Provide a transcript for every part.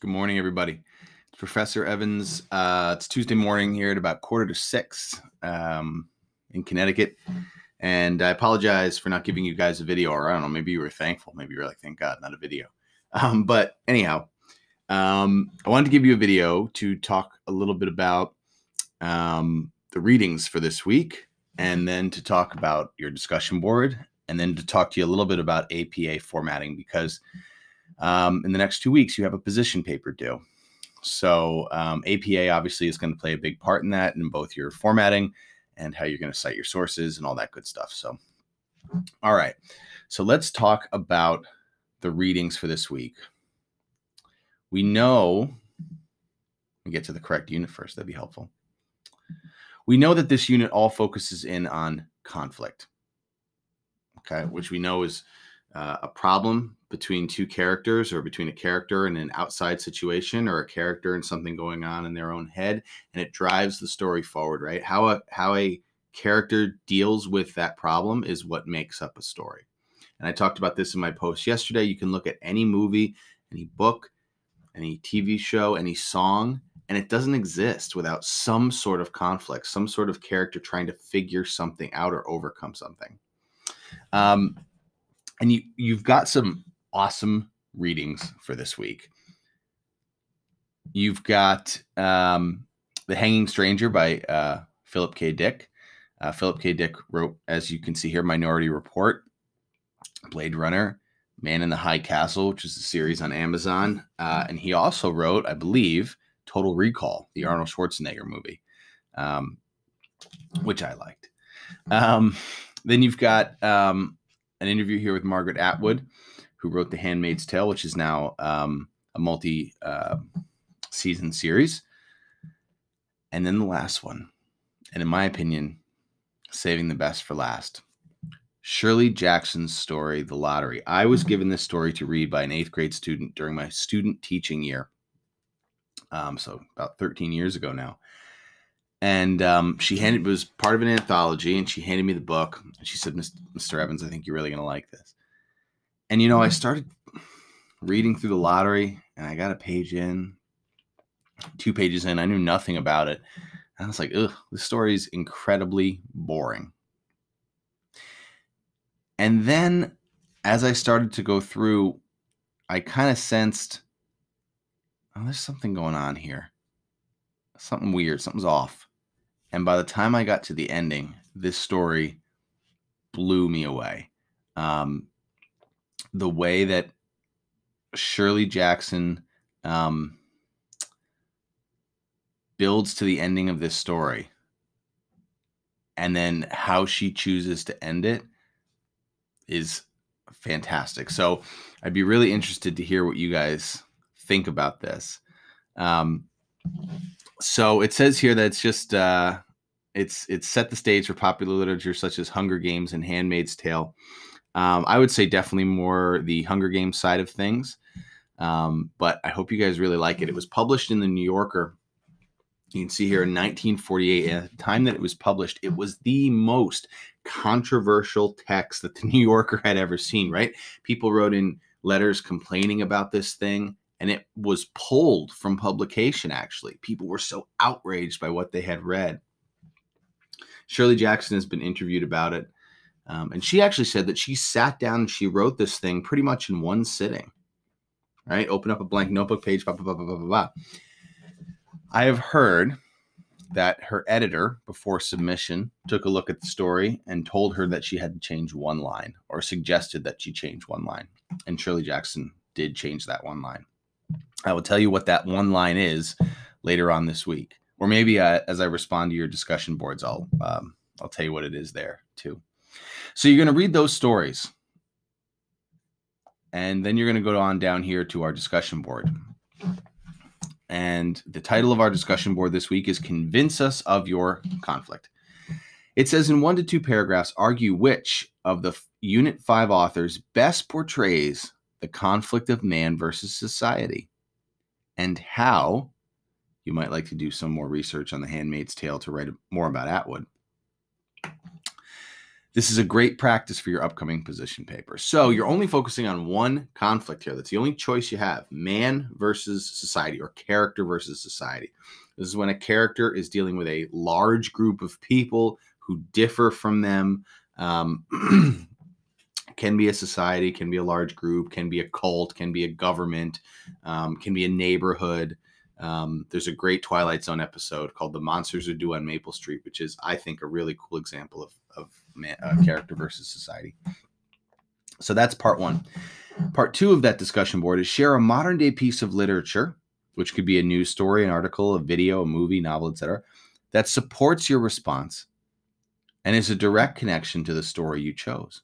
Good morning, everybody. It's Professor Evans. It's Tuesday morning here at about 5:45 in Connecticut. And I apologize for not giving you guys a video, or I don't know, maybe you were thankful. Maybe you're like, thank God, not a video. But anyhow, I wanted to give you a video to talk a little bit about the readings for this week, and then to talk about your discussion board, and then to talk to you a little bit about APA formatting, because in the next 2 weeks, you have a position paper due. So APA obviously is going to play a big part in that, in both your formatting and how you're going to cite your sources and all that good stuff. So, all right. So let's talk about the readings for this week. We know, we get to the correct unit first. That'd be helpful. We know that this unit all focuses in on conflict, okay, which we know is a problem between two characters, or between a character in an outside situation, or a character and something going on in their own head, and it drives the story forward, right? How a character deals with that problem is what makes up a story. And I talked about this in my post yesterday. You can look at any movie, any book, any TV show, any song, and it doesn't exist without some sort of conflict, some sort of character trying to figure something out or overcome something. And you've got some awesome readings for this week. You've got The Hanging Stranger by Philip K. Dick. Philip K. Dick wrote, as you can see here, Minority Report, Blade Runner, Man in the High Castle, which is a series on Amazon. And he also wrote, I believe, Total Recall, the Arnold Schwarzenegger movie, which I liked. Then you've got an interview here with Margaret Atwood, who wrote The Handmaid's Tale, which is now a multi-season series. And then the last one, and in my opinion, saving the best for last, Shirley Jackson's story, The Lottery. I was given this story to read by an 8th grade student during my student teaching year. So about 13 years ago now. And it was part of an anthology, and she handed me the book. And she said, Mr. Evans, I think you're really going to like this. And, I started reading through The Lottery, and I got a page in, 2 pages in. I knew nothing about it. And I was like, ugh, this story is incredibly boring. And then as I started to go through, I kind of sensed, oh, there's something going on here. Something weird. Something's off. And by the time I got to the ending, this story blew me away. The way that Shirley Jackson builds to the ending of this story, and then how she chooses to end it, is fantastic. So I'd be really interested to hear what you guys think about this. So it says here that it's just it's set the stage for popular literature such as Hunger Games and Handmaid's Tale. I would say definitely more the Hunger Games side of things, but I hope you guys really like it. It was published in the New Yorker. You can see here in 1948. And at the time that it was published, it was the most controversial text that the New Yorker had ever seen, right? People wrote in letters complaining about this thing, and it was pulled from publication, actually. People were so outraged by what they had read. Shirley Jackson has been interviewed about it, and she actually said that she sat down and she wrote this thing pretty much in one sitting, right? Open up a blank notebook page, blah, blah, blah, blah, blah, blah. I have heard that her editor, before submission, took a look at the story and told her that she had to change one line, or suggested that she change one line. And Shirley Jackson did change that one line. I will tell you what that one line is later on this week, or maybe as I respond to your discussion boards, I'll tell you what it is there too. So you're going to read those stories, and then you're going to go on down here to our discussion board. And the title of our discussion board this week is Convince Us of Your Conflict. It says in 1 to 2 paragraphs, argue which of the Unit 5 authors best portrays the conflict of man versus society, and how you might like to do some more research on The Handmaid's Tale to write more about Atwood. This is a great practice for your upcoming position paper. So you're only focusing on one conflict here. That's the only choice you have: man versus society, or character versus society. This is when a character is dealing with a large group of people who differ from them. Can be a society, can be a large group, can be a cult, can be a government, can be a neighborhood. There's a great Twilight Zone episode called The Monsters Are Due on Maple Street, which is, I think, a really cool example of character versus society. So that's part one. Part two of that discussion board is share a modern day piece of literature, which could be a news story, an article, a video, a movie, novel, etc., that supports your response and is a direct connection to the story you chose.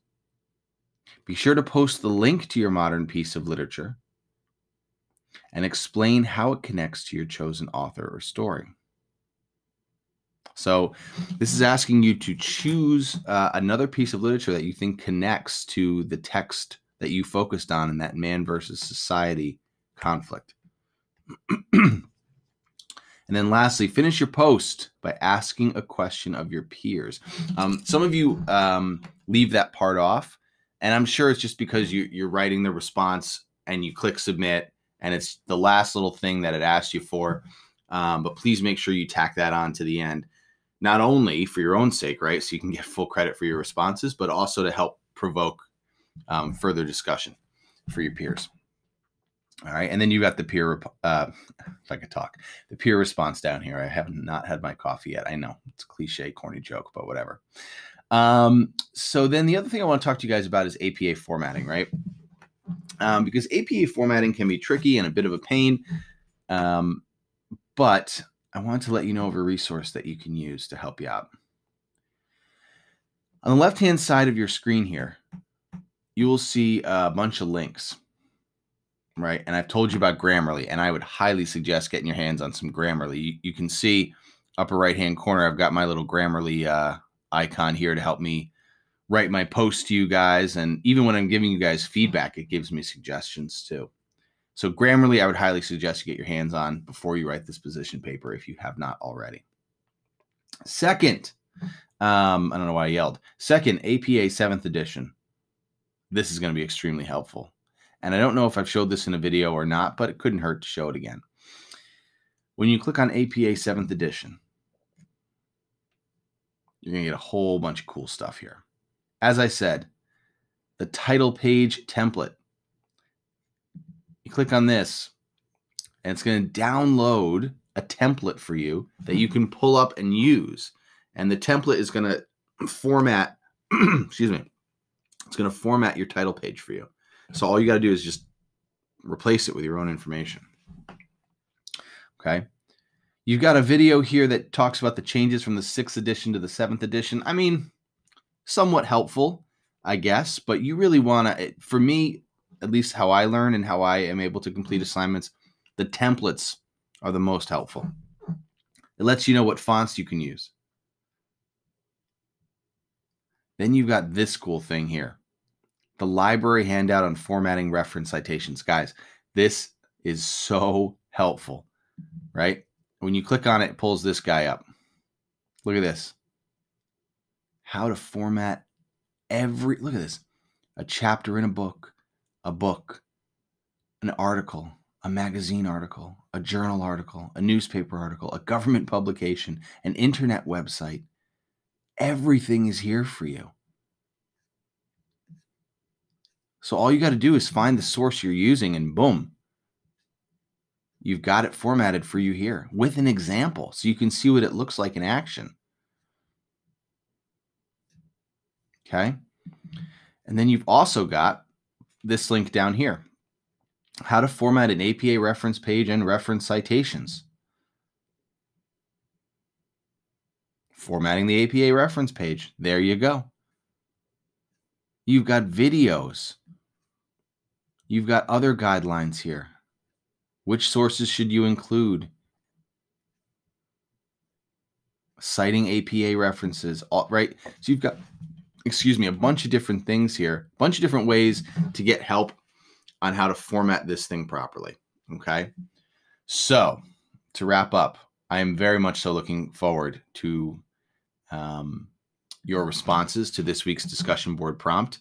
Be sure to post the link to your modern piece of literature and explain how it connects to your chosen author or story. So this is asking you to choose another piece of literature that you think connects to the text that you focused on in that man versus society conflict. And then lastly, finish your post by asking a question of your peers. Some of you leave that part off, and I'm sure it's just because you're writing the response and you click submit, and it's the last little thing that it asked you for. But please make sure you tack that on to the end, not only for your own sake, right, so you can get full credit for your responses, but also to help provoke further discussion for your peers. All right, and then you got the peer, if I could talk, the peer response down here. I have not had my coffee yet. I know it's a cliche, corny joke, but whatever. So then the other thing I want to talk to you guys about is APA formatting, right? Because APA formatting can be tricky and a bit of a pain, but I want to let you know of a resource that you can use to help you out. On the left-hand side of your screen here, you will see a bunch of links. Right. And I've told you about Grammarly, and I would highly suggest getting your hands on some Grammarly. You can see upper right hand corner, I've got my little Grammarly icon here to help me write my post to you guys. And even when I'm giving you guys feedback, it gives me suggestions too. So Grammarly, I would highly suggest you get your hands on before you write this position paper if you have not already. Second, I don't know why I yelled. Second, APA 7th edition. This is going to be extremely helpful. And I don't know if I've showed this in a video or not, but it couldn't hurt to show it again. When you click on APA 7th edition, you're going to get a whole bunch of cool stuff here. As I said, the title page template. You click on this, and it's going to download a template for you that you can pull up and use. And the template is going to format, excuse me, it's going to format your title page for you. So all you got to do is just replace it with your own information. Okay. You've got a video here that talks about the changes from the 6th edition to the 7th edition. I mean, somewhat helpful, I guess, but you really want to, for me, at least how I learn and how I am able to complete assignments, the templates are the most helpful. It lets you know what fonts you can use. Then you've got this cool thing here. The library handout on formatting reference citations. Guys, this is so helpful, right? When you click on it, it pulls this guy up. Look at this. How to format look at this. A chapter in a book, an article, a magazine article, a journal article, a newspaper article, a government publication, an internet website. Everything is here for you. So all you got to do is find the source you're using, and boom, you've got it formatted for you here with an example so you can see what it looks like in action. Okay. And then you've also got this link down here. How to format an APA reference page and reference citations. Formatting the APA reference page. There you go. You've got videos. You've got other guidelines here. Which sources should you include? Citing APA references, right? So you've got, a bunch of different things here, a bunch of different ways to get help on how to format this thing properly, okay? So to wrap up, I am very much so looking forward to your responses to this week's discussion board prompt.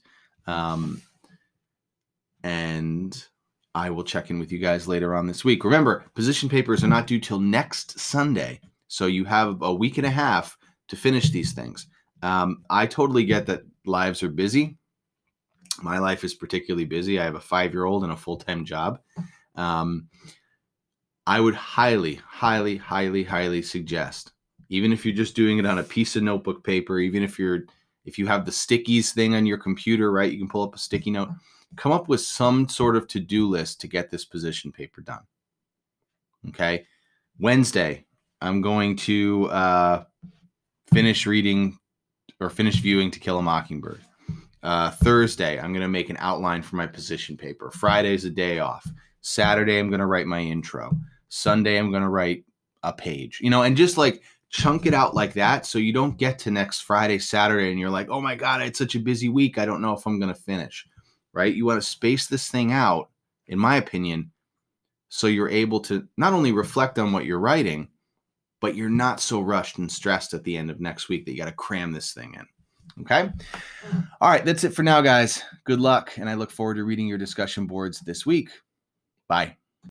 And I will check in with you guys later on this week. Remember, position papers are not due till next Sunday. So you have a week and a half to finish these things. I totally get that lives are busy. My life is particularly busy. I have a 5-year-old and a full-time job. I would highly, highly, highly, highly suggest, even if you're just doing it on a piece of notebook paper, even if you have the stickies thing on your computer, right? You can pull up a sticky note. Come up with some sort of to-do list to get this position paper done. Okay. Wednesday, I'm going to finish reading or finish viewing To Kill a Mockingbird. Thursday, I'm going to make an outline for my position paper. Friday's a day off. Saturday, I'm going to write my intro. Sunday, I'm going to write a page, and just like chunk it out like that. So you don't get to next Friday, Saturday, and you're like, oh my God, I had such a busy week. I don't know if I'm going to finish, right? You want to space this thing out, in my opinion, so you're able to not only reflect on what you're writing, but you're not so rushed and stressed at the end of next week that you got to cram this thing in. Okay. All right. That's it for now, guys. Good luck. And I look forward to reading your discussion boards this week. Bye.